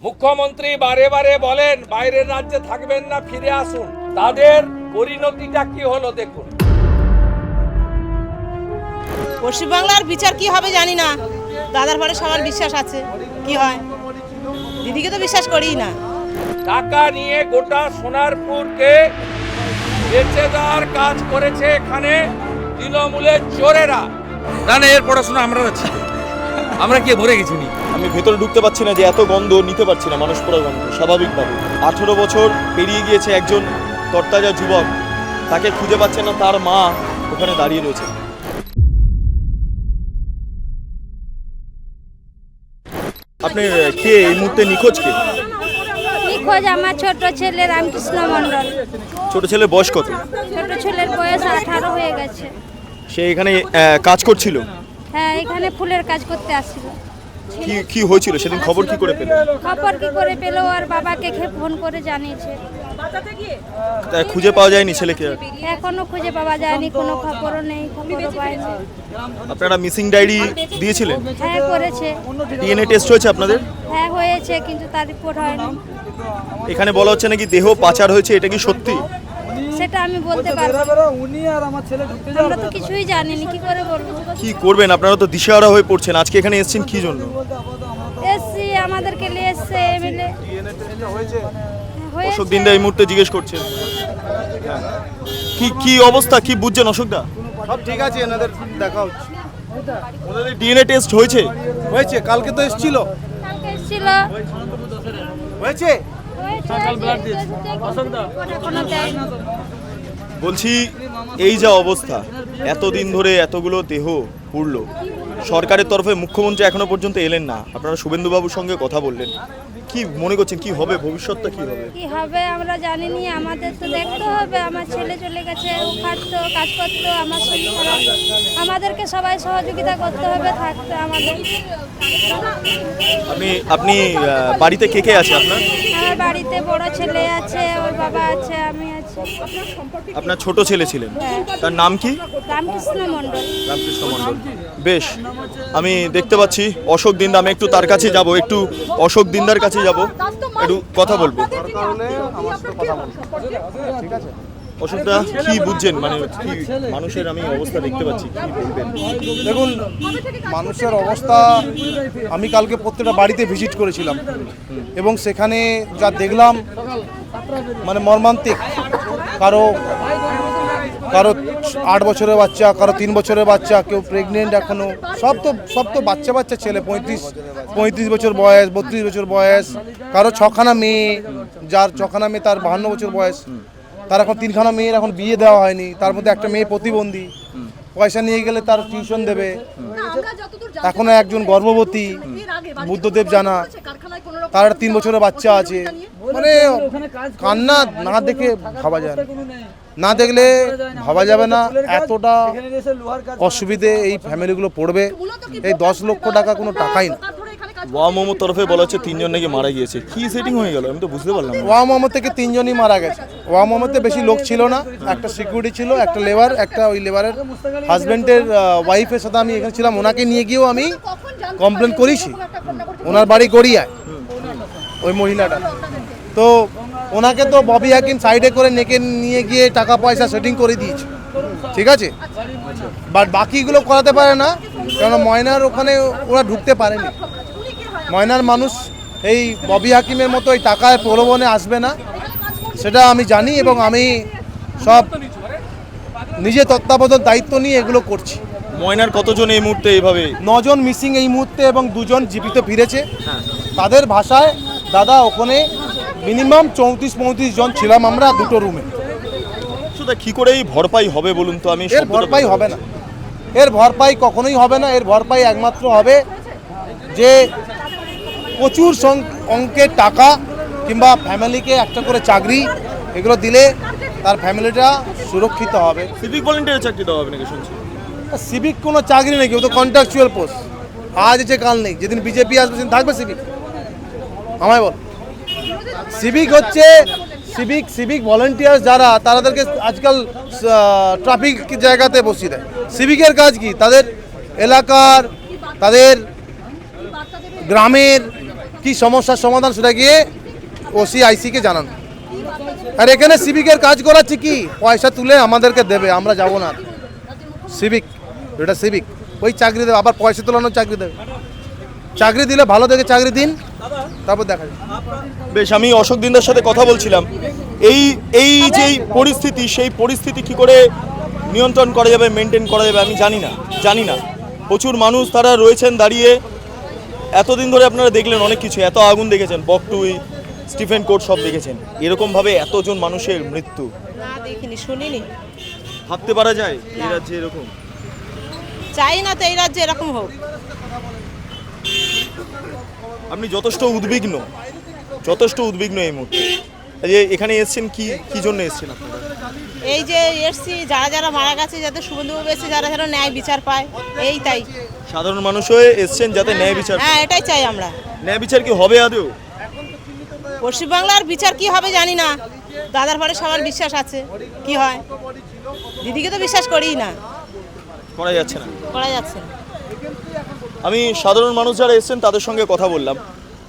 মুখ্যমন্ত্রী বারে বারে বলেন বাইরের রাজ্যে থাকবেন না, ফিরে আসুন। তাদের পরিণতিটা কি হলো দেখুন। পশ্চিমবাংলার বিচার কি হবে জানি না, দাদার পরে সবার বিশ্বাস আছে, কি হয় দিদিকে তো বিশ্বাস করিই না। টাকা নিয়ে গোটা সোনারপুরকে বেঁচে দেওয়ার কাজ করেছে এখানে তৃণমূলের চোরেরা। না না, এর পড়াশোনা আমরা যাচ্ছি, আমরা কি মরে গেছি নি? আমি ভেতরে ঢুকতে পারছি না, যে এত গন্ধ নিতে পারছি না, মানুষ পোড়া গন্ধ। স্বাভাবিকভাবে 18 বছর পেরিয়ে গিয়েছে, একজন তরতাজা যুবক, তাকে খুঁজে পাচ্ছে না, তার মা ওখানে দাঁড়িয়ে রয়েছে। আপনি কে এই মুহূর্তে নিখোঁজ? কে নিখোঁজ? আমার ছোট ছেলে রামকৃষ্ণ মণ্ডল। ছোট ছেলের বয়স কত? ছোট ছেলের বয়স 18 হয়ে গেছে। সে এখানে কাজ করছিল? হ্যাঁ, এখানে ফুলের কাজ করতে আসছিল। কি হয়েছিল সেদিন, খবর কি করে পেলেন? খবর কি করে পেলো? আর বাবাকে ফোন করে জানিয়েছে। তাই খুঁজে পাওয়া যায়নি ছেলেকে? এখনো খুঁজে পাওয়া যায়নি, কোনো খবরও নেই, খবরও পাইনি। আপনারা মিসিং ডায়েরি দিয়েছিলেন? হ্যাঁ, করেছে। ডিএনএ টেস্ট হয়েছে আপনাদের? হ্যাঁ, হয়েছে, কিন্তু তার রিপোর্ট হয়নি। এখানে বলা হচ্ছে নাকি দেহ পাচার হয়েছে, এটা কি সত্যি? সেটা আমি বলতে পারবো না, আমরা তো কিছুই জানিনি, কি করে বলবো? কি করবেন? আপনারা তো দিশেহারা হয়ে পড়ছেন। আজকে এখানে এসেছেন কি জন্য? এসছি, আমাদেরকে নিয়ে এসছে এমএলএ। অশোক দিনদা এই মুহূর্তে জিজ্ঞেস করছেন কি অবস্থা, কি বুঝছেন অশোকদা? সব ঠিক আছে, এনাদের দেখা হচ্ছে। ওনাদের ডিএনএ টেস্ট হয়েছে? হয়েছে, কালকে তো এসেছিল। কালকে এসেছিল। হয়েছে? এখনো দেয়নি। বলছি, এই যা অবস্থা, এতদিন ধরে এতগুলো দেহ পুড়লো, সরকারের তরফে মুখ্যমন্ত্রী এখনো পর্যন্ত এলেন না, আপনারা শুভেন্দুবাবুর সঙ্গে কথা বললেন, কি মনে করছেন কি হবে, ভবিষ্যৎটা কি হবে? কি হবে আমরা জানিনি, আমাদের তো দেখতে হবে। আমার ছেলে চলে গেছে, ও খাটতো, কাজ করতো, আমার শরীর খারাপ, আমাদেরকে সবাই সহযোগিতা করতে হবে, থাকতে আমাদের। আপনি বাড়িতে কে কে আছে আপনার? আমার বাড়িতে বড় ছেলে আছে, ওর বাবা আছে, আমি আছি। আপনার ছোট ছেলে ছিলেন, তার নাম কি? রামকৃষ্ণ মণ্ডল। রামকৃষ্ণ মণ্ডল। বেশ, আমি দেখতে পাচ্ছি অশোক দিন্দা, আমি একটু তার কাছে যাব, একটু অশোক দিন্দার কাছে যাব, একটু কথা বলবো। অশোকদা, কি বুঝছেন, মানে কি মানুষের আমি অবস্থা দেখতে পাচ্ছি, কি বলবেন? দেখুন, মানুষের অবস্থা, আমি কালকে প্রত্যেকটা বাড়িতে ভিজিট করেছিলাম এবং সেখানে যা দেখলাম মানে মর্মান্তিক। কারো 8 বছরের বাচ্চা, কারো 3 বছরের বাচ্চা, কেউ প্রেগনেন্ট এখনো, সব তো বাচ্চা ছেলে, 35 বছর বয়স, 32 বছর বয়স, কারো 6খানা মেয়ে, যার 6খানা মেয়ে তার 52 বছর বয়স, তার এখন 3খানা মেয়ের এখন বিয়ে দেওয়া হয়নি, তার মধ্যে একটা মেয়ে প্রতিবন্ধী, পয়সা নিয়ে গেলে তার টিউশন দেবে, এখনো একজন গর্ভবতী, বুদ্ধদেব জানা, তার 3 বছরের বাচ্চা আছে। মানে কান্না না দেখে ভাবা যায় না, না দেখলে ভাবা যাবে না এতটা অসুবিধে এই ফ্যামিলিগুলো পড়বে। এই 10 লক্ষ টাকা কোনো টাকাই না। ওয়া মোহাম্মদ তরফে বলা হচ্ছে 3 জন নাকি মারা গিয়েছে, কি সেটিং হয়ে গেল আমি তো বুঝতে পারলাম না। ওয়া মোহাম্মদ থেকে 3 জনই মারা গেছে। ওয়া মোহাম্মদে বেশি লোক ছিল না, একটা সিকিউরিটি ছিল, একটা লেবার, একটা ওই লেবারের হাজব্যান্ডের ওয়াইফের সাথে আমি এখানে ছিলাম, ওনাকে নিয়ে গিয়েও আমি কমপ্লেন করেছি, ওনার বাড়ি গড়িয়ায় ওই মহিলাটা। তো ওনাকে তো ববি হাকিম সাইডে করে নেকে নিয়ে গিয়ে টাকা পয়সা সেটিং করে দিয়েছে, ঠিক আছে, বাট বাকিগুলো করাতে পারে না, কারণ ময়নার ওখানে ওরা ঢুকতে পারেনি। ময়নার মানুষ এই ববি হাকিমের মতো এই টাকায় প্রলোভনে আসবে না, সেটা আমি জানি, এবং আমি সব নিজে তত্ত্বাবধান দায়িত্ব নিয়ে এগুলো করছি। ময়নার কতজন এই মুহূর্তে এইভাবে? 9 জন মিসিং এই মুহূর্তে এবং 2 জন জীবিত ফিরেছে। তাদের ভাষায়, দাদা ওখানে মিনিমাম 34-35 জন ছিলাম আমরা, 2টো রুমে। শুধু কি করে এই ভরপাই হবে বলুন তো? আমি এর ভরপাই হবে না, এর ভরপাই কখনোই হবে না। এর ভরপাই একমাত্র হবে যে প্রচুর অঙ্কের টাকা কিংবা ফ্যামিলিকে একটা করে চাকরি, এগুলো দিলে তার ফ্যামিলিটা সুরক্ষিত হবে। সিভিক ভলেন্টিয়ার চাকরি দেওয়া হবে নাকি শুনছি? সিভিক কোনো চাকরি নেই, কেউ তো কন্ট্রাকচুয়াল পোস্ট, আজ আছে কাল নেই, যেদিন বিজেপি আসবে সেদিন থাকবে সিভিক। আমায় বল, সিভিক হচ্ছে সিভিক ভলেন্টিয়ার যারা, তাদেরকে আজকাল ট্রাফিক জায়গাতে বসিয়ে দেয়। সিভিকের কাজ কি? তাদের এলাকার, তাদের গ্রামের কি সমস্যার সমাধান সেটা গিয়ে ওসি আইসিকে জানান। আর এখানে সিভিকের কাজ করাচ্ছি কি, পয়সা তুলে আমাদেরকে দেবে, আমরা যাব না। সিভিক, এটা সিভিক, ওই চাকরি দেবে, আবার পয়সা তোলানোর চাকরি দেবে। চাকরি দিলে ভালো দেখে চাকরি দিন, তারপর দেখা যাবে। বেশ, আমি অশোক দিনদার সাথে কথা বলছিলাম। এই যে পরিস্থিতি, সেই পরিস্থিতি কি করে নিয়ন্ত্রণ করা যাবে, মেনটেন করা যাবে আমি জানি না। প্রচুর মানুষ তারা রয়েছেন দাঁড়িয়ে। এতদিন ধরে আপনারা দেখলেন অনেক কিছু, এত আগুন দেখেছেন, বকটুই, স্টিফেন কোর্ট সব দেখেছেন। এরকমভাবে এতজন মানুষের মৃত্যু না দেখিনি, শুনিনি। ভাবতে পারা যায় এই রাজ্যে এরকম? চাই না তো এই রাজ্যে এরকম হোক। আপনি যথেষ্ট উদ্বিগ্ন এই মুহূর্তে। এই যে এখানে এসেছেন কি জন্য এসেছেন আপনারা? এই যে এসছি, যারা মারা গেছে যাতে শুভেন্দুবাবু এসে যারা ন্যায় বিচার পায়, এই তাই। সাধারণ মানুষ হয়ে এসেছেন যাতে ন্যায় বিচার। হ্যাঁ, এটাই চাই আমরা। ন্যায় বিচার কি হবে আদৌ? পশ্চিমবাংলার বিচার কি হবে জানি না, দাদার পরে সবার বিশ্বাস আছে, কি হয়। দিদিকে তো বিশ্বাস করিই না, করা যাচ্ছে না। हाँ। আমি সাধারণ মানুষ যারা এসেছেন তাদের সঙ্গে কথা বললাম।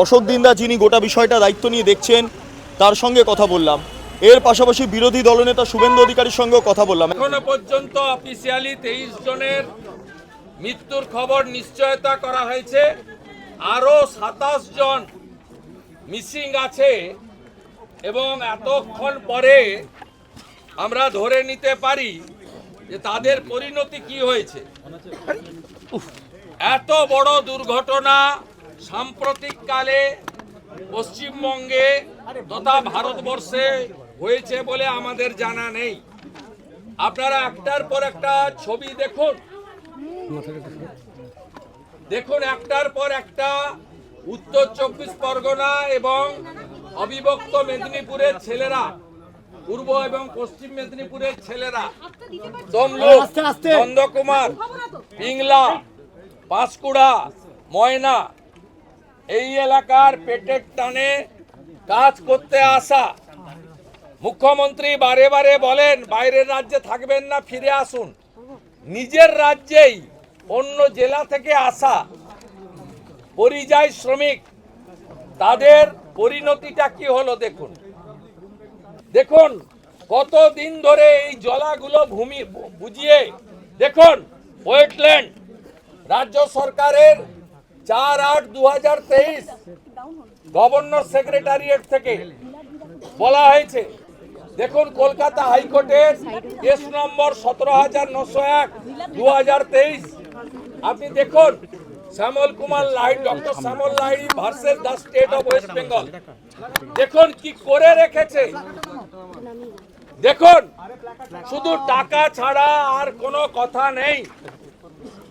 অশোক দিন্দা যিনি গোটা বিষয়টা দায়িত্ব নিয়ে দেখছেন তার সঙ্গে কথা বললাম। এর পাশাপাশি বিরোধী দলনেতা শুভেন্দু অধিকারীর সঙ্গেও কথা বললাম। এখনো পর্যন্ত অফিসিয়ালি 23 জনের মৃত্যুর খবর নিশ্চয়তা করা হয়েছে। আরো 27 জন মিসিং আছে এবং এতক্ষণ পরে আমরা ধরে নিতে পারি যে তাদের পরিণতি কি হয়েছে। এত বড় দুর্ঘটনা সাম্প্রতিককালে পশ্চিমবঙ্গে তথা ভারতবর্ষে হয়েছে বলে আমাদের জানা নেই। আপনারা একটার পর একটা ছবি দেখুন একটার পর একটা উত্তর 24 পরগনা এবং অবিভক্ত মেদিনীপুরের ছেলেরা, পূর্ব এবং পশ্চিম মেদিনীপুরের ছেলেরা, তমলুক, নন্দকুমার, পিংলা, পাঁশকুড়া, ময়না, এই এলাকার পেটের টানে কাজ করতে আসা। মুখ্যমন্ত্রী বারে বারে বলেন বাইরের রাজ্যে থাকবেন না, ফিরে আসুন। নিজের রাজ্যেই অন্য জেলা থেকে আসা পরিযায়ী শ্রমিক, তাদের পরিণতিটা কি হলো দেখুন কতদিন ধরে এই জলাগুলো ভূমি বুঝিয়ে। দেখুন ওয়েটল্যান্ড, রাজ্য সরকারের 4/8/2023 গভর্নর সেক্রেটারিয়েট থেকে বলা হয়েছে। দেখুন কলকাতা হাইকোর্টের কেস নম্বর 17,901 2023। আপনি দেখুন Shyamal Kumar Lahiri, doctor Shyamal Lahiri versus the state of West Bengal. দেখুন কি করে রেখেছে। দেখুন শুধু টাকা ছাড়া আর কোনো কথা নেই।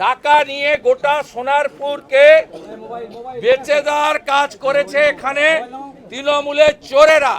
টাকা নিয়ে গোটা সোনারপুরকে বেচে দেওয়ার কাজ করেছে এখানে তৃণমূলের চোরেরা।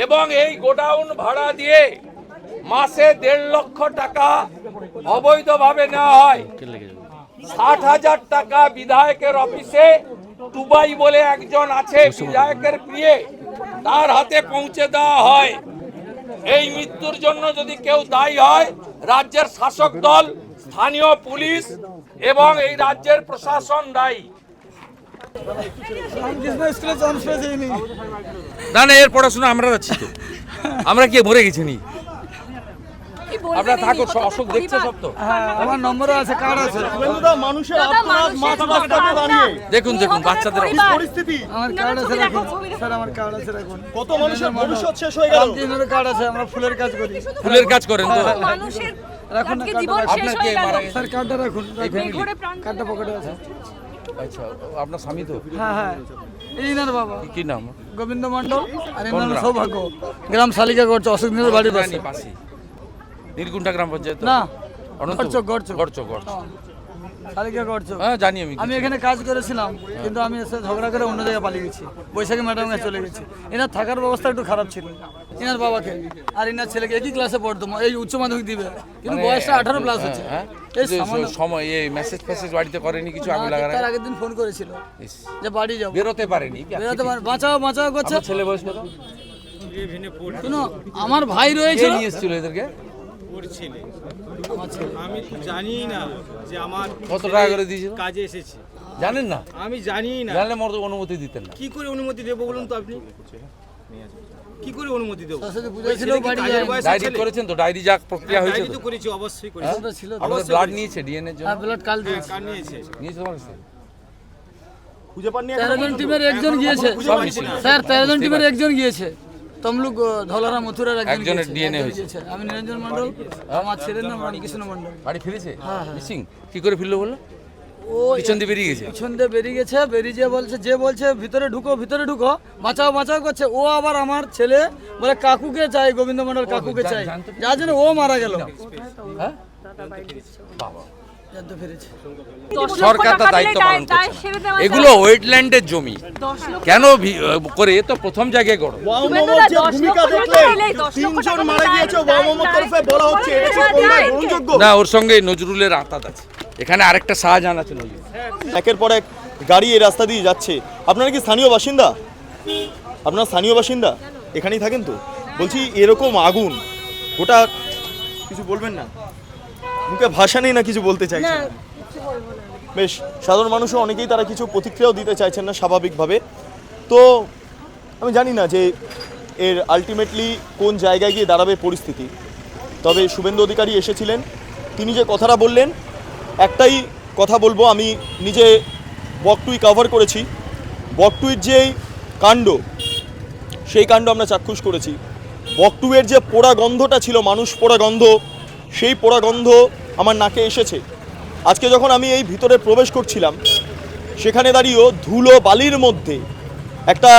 এবং এই গোডাউন ভাড়া দিয়ে মাসে 1.5 লক্ষ টাকা অবৈধভাবে নেওয়া হয়। 60,000 টাকা বিধায়কের অফিসে টুবাই বলে একজন আছে বিধায়কের প্রিয়ে, তার হাতে পৌঁছে দেওয়া হয়। এই মৃত্যুর জন্য যদি কেউ দায়ী হয়, রাজ্যের শাসক দল, স্থানীয় পুলিশ এবং এই রাজ্যের প্রশাসন দায়ী। না না, এর পড়াশোনা আমরা যাচ্ছি তো। আমরা কি মরে গেছি নি? আপনারা থাকো, অশোক দেখছে সব তো। আমার নম্বরও আছে, কার্ড আছে। মানুষের আত্মনাদ মাঝ রাস্তাতে দাঁড়িয়ে। দেখুন বাচ্চাদের পরিস্থিতি। আমার কার্ড আছে, রাখুন স্যার, আমার কার্ড আছে, রাখুন। কত মানুষের ভবিষ্যৎ শেষ হয়ে গেল। দিনের কার্ড আছে, আমরা ফুলের কাজ করি। ফুলের কাজ করেন তো? মানুষের রাখুন না আজকে কার্ডটা, জীবন রাখুন। শেষ হয়ে গেল। স্যার কার্ডটা রাখুন, ঘরে প্রাণ কার্ডটা পকেটে আছে। আচ্ছা, আপনার স্বামী তো? হ্যাঁ হ্যাঁ, এই নার বাবা কি নাম? গোবিন্দ মন্ডল, আর এই নাম সৌভাগ্য, গ্রাম শালিকা করছে, অশোক দিনের বাড়ির পাশে। পাশে নীলকুণ্ঠা গ্রাম পঞ্চায়েত? না, অনন্তপুর? গড়চক। শালিকা করছো? হ্যাঁ জানি আমি। আমি এখানে কাজ করেছিলাম, কিন্তু আমি এসে ঝগড়া করে অন্য জায়গায় পালিয়ে গেছি। বৈশাখী ম্যাডাম কাছে চলে গেছি। এনার থাকার ব্যবস্থা একটু খারাপ ছিল, এনার বাবাকে আর এনার ছেলেকে একই ক্লাসে পড়তো, এই উচ্চ মাধ্যমিক দিবে, কিন্তু বয়সটা 18 প্লাস হচ্ছে। এই সামান্য সময় এই মেসেজ বাড়িতে করেনি কিছু? আমি লাগার তার আগের দিন ফোন করেছিল যে বাড়ি যাবো, বেরোতে পারেনি। বেরোতে পারে, বাঁচাও করছে। ছেলে বয়স কত? শুনো, আমার ভাই রয়েছে, নিয়ে এসেছিল এদেরকে। আমি তো জানি না যে আমার কত টাকা করে দিয়েছিল? কাজে এসেছে। জানেন না? আমি জানি না জানলে মতো অনুমতি দিতেন না। কি করে অনুমতি দেবো বলুন তো আপনি, কি করে অনুমতি দেবো? শাশুড়ি ওই বুঝেছিল ছেলে কি বাড়ি কাজের যায় বয়সের ডায়েরি ছেলে? করেছেন তো? ডায়েরি যা প্রক্রিয়া হয়েছে ডায়েরি তো? তো করেছি, অবশ্যই করেছি। ওটা ছিল তো। অবশ্যই ব্লাড করেছি। নিয়েছে ডিএনএ জন্য? হ্যাঁ ব্লাড কাল হ্যাঁ, দিয়েছে। কার নিয়েছে? নিয়েছে তোমার কাছে? খুঁজে পাননি 13 জন টিমের একজন এখনো গিয়েছে খুঁজে পাচ্ছি না। স্যার, 13 জন টিমের একজন গিয়েছে। তমলুক ধলারা মথুরার একজনের DNA একজন হয়েছে। গিয়েছে। আমি নিরঞ্জন মণ্ডল, আমার ছেলের নাম রামকৃষ্ণ মণ্ডল। বাড়ি ফিরেছে? মিসিং কি করে ফিরলো বললো? ও পিছন দিয়ে বেরিয়ে গেছে? পিছন দিয়ে বেরিয়ে গেছে, বেরিয়ে যে বলছে ভিতরে ঢুকো বাঁচাও করছে, ও আবার আমার ছেলে বলে কাকুকে চাই, গোবিন্দ মণ্ডল কাকুকে চাই, যার জন্য ও মারা গেল। হ্যাঁ, জানতে পেরেছি। সরকার তার দায়িত্ব পালন করছে না। এগুলো ওয়েটল্যান্ডের জমি কেন করে? এ তো প্রথম জায়গায় গড়। ওয়াও মোহাম্মদ যে ভূমিকা দেখলেন, 3 জন মারা গিয়েছে ওয়াও মোহাম্মদ তরফে বলা হচ্ছে, এটা কি কোনটা গ্রহণযোগ্য? না, ওর সঙ্গে নজরুলের আঁতাত আছে। এখানে আরেকটা শাহজাহান আছে নজরুল। একের পর এক গাড়ি এই রাস্তা দিয়ে যাচ্ছে। আপনারা কি স্থানীয় বাসিন্দা? আপনারা স্থানীয় বাসিন্দা? এখানেই থাকেন তো? বলছি এরকম আগুন, গোটা কিছু বলবেন না? মুখে ভাষা নেই না কিছু বলতে চাইছেন? বেশ, সাধারণ মানুষও অনেকেই তারা কিছু প্রতিক্রিয়াও দিতে চাইছেন না স্বাভাবিকভাবে। তো আমি জানি না যে এর আলটিমেটলি কোন জায়গায় গিয়ে দাঁড়াবে পরিস্থিতি। তবে শুভেন্দু অধিকারী এসেছিলেন, তিনি যে কথাটা বললেন, একটাই কথা বলবো, আমি নিজে বকটুই কভার করেছি। বকটুইর যেই কাণ্ড, সেই কাণ্ড আমরা চাক্ষুষ করেছি। বকটুয়ের যে পোড়া গন্ধটা ছিল, মানুষ পোড়া গন্ধ, সেই পোড়া গন্ধ আমার নাকে এসেছে। আজকে যখন আমি এই ভিতরে প্রবেশ করছিলাম, সেখানে দাঁড়িয়েও ধুলো বালির মধ্যে একটা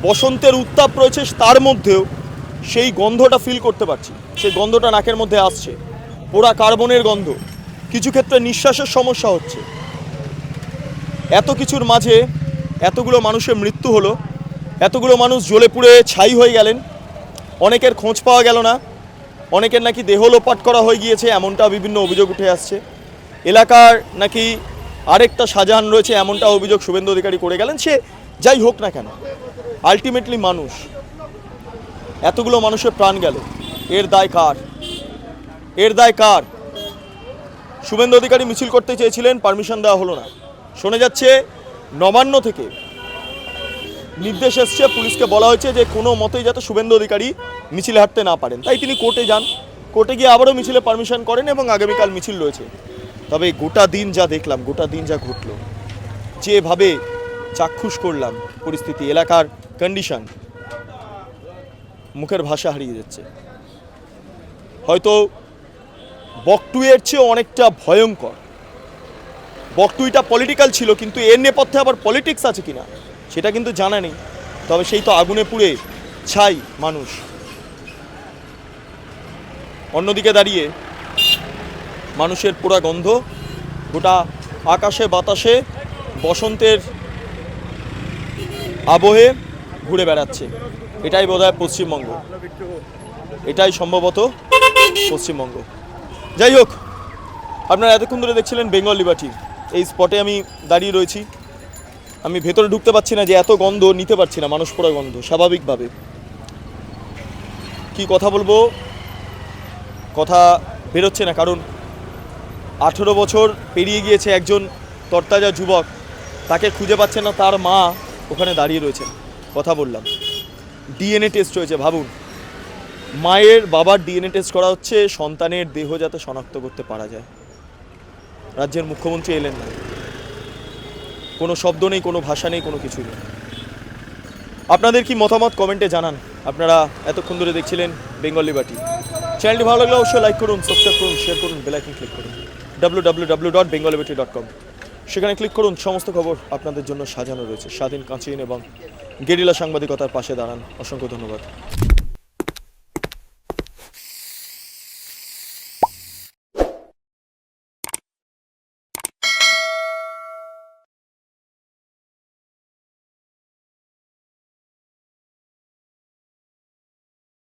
বসন্তের উত্তাপ রয়েছে, তার মধ্যেও সেই গন্ধটা ফিল করতে পারছি। সেই গন্ধটা নাকের মধ্যে আসছে, পোড়া কার্বনের গন্ধ। কিছু ক্ষেত্রে নিঃশ্বাসের সমস্যা হচ্ছে। এত কিছুর মাঝে এতগুলো মানুষের মৃত্যু হলো, এতগুলো মানুষ জ্বলে পুড়ে ছাই হয়ে গেলেন, অনেকের খোঁজ পাওয়া গেল না, অনেকের নাকি দেহ লোপাট করা হয়ে গিয়েছে, এমনটা বিভিন্ন অভিযোগ উঠে আসছে। এলাকার নাকি আরেকটা শাহজাহান রয়েছে, এমনটা অভিযোগ শুভেন্দু অধিকারী করে গেলেন। সে যাই হোক না কেন, আলটিমেটলি মানুষ, এতগুলো মানুষের প্রাণ গেল, এর দায় কার? এর দায় কার? শুভেন্দু অধিকারী মিছিল করতে চেয়েছিলেন, পারমিশন দেওয়া হলো না। শোনা যাচ্ছে নবান্ন থেকে নির্দেশ এসছে, পুলিশকে বলা হয়েছে যে কোনো মতেই যাতে শুভেন্দু অধিকারী মিছিলে হাঁটতে না পারেন। তাই তিনি কোর্টে যান, কোর্টে গিয়ে আবারও মিছিলে পারমিশন করেন এবং আগামীকাল মিছিল রয়েছে। তবে গোটা দিন যা দেখলাম, গোটা দিন যা ঘটলো, যেভাবে চাক্ষুষ করলাম পরিস্থিতি, এলাকার কন্ডিশন, মুখের ভাষা হারিয়ে যাচ্ছে। হয়তো বকটুয়ের চেয়ে অনেকটা ভয়ঙ্কর। বকটুইটা পলিটিক্যাল ছিল, কিন্তু এর নেপথ্যে আবার পলিটিক্স আছে কিনা সেটা কিন্তু জানা নেই। তবে সেই তো আগুনে পুড়ে ছাই মানুষ। অন্যদিকে দাঁড়িয়ে মানুষের পোড়া গন্ধ গোটা আকাশে বাতাসে বসন্তের আবহে ঘুরে বেড়াচ্ছে। এটাই বোধহয় পশ্চিমবঙ্গ, এটাই সম্ভবত পশ্চিমবঙ্গ। যাই হোক, আপনারা এতক্ষণ ধরে দেখছিলেন বেঙ্গল লিবার্টি। এই স্পটে আমি দাঁড়িয়ে রয়েছি, আমি ভেতরে ঢুকতে পারছি না, যে এত গন্ধ নিতে পারছি না, মানুষ পোড়া গন্ধ। স্বাভাবিকভাবে কি কথা বলবো, কথা বেরোচ্ছে না, কারণ 18 বছর পেরিয়ে গিয়েছে একজন তরতাজা যুবক, তাকে খুঁজে পাচ্ছে না, তার মা ওখানে দাঁড়িয়ে রয়েছেন। কথা বললাম, ডিএনএ টেস্ট হয়েছে। ভাবুন, মায়ের বাবার ডিএনএ টেস্ট করা হচ্ছে সন্তানের দেহ যাতে শনাক্ত করতে পারা যায়। রাজ্যের মুখ্যমন্ত্রী এলেন না, কোনো শব্দ নেই, কোনো ভাষা নেই, কোনো কিছুই নেই। আপনাদের কি মতামত কমেন্টে জানান। আপনারা এতক্ষণ ধরে দেখছিলেন বেঙ্গল লিবার্টি। চ্যানেলটি ভালো লাগলে অবশ্যই লাইক করুন, সাবস্ক্রাইব করুন, শেয়ার করুন, বেল আইকন ক্লিক করুন www.bengalliberty.com। সেখানে ক্লিক করুন, সমস্ত খবর আপনাদের জন্য সাজানো রয়েছে। স্বাধীন, কাঁচিন এবং গেরিলা সাংবাদিকতার পাশে দাঁড়ান। অসংখ্য ধন্যবাদ।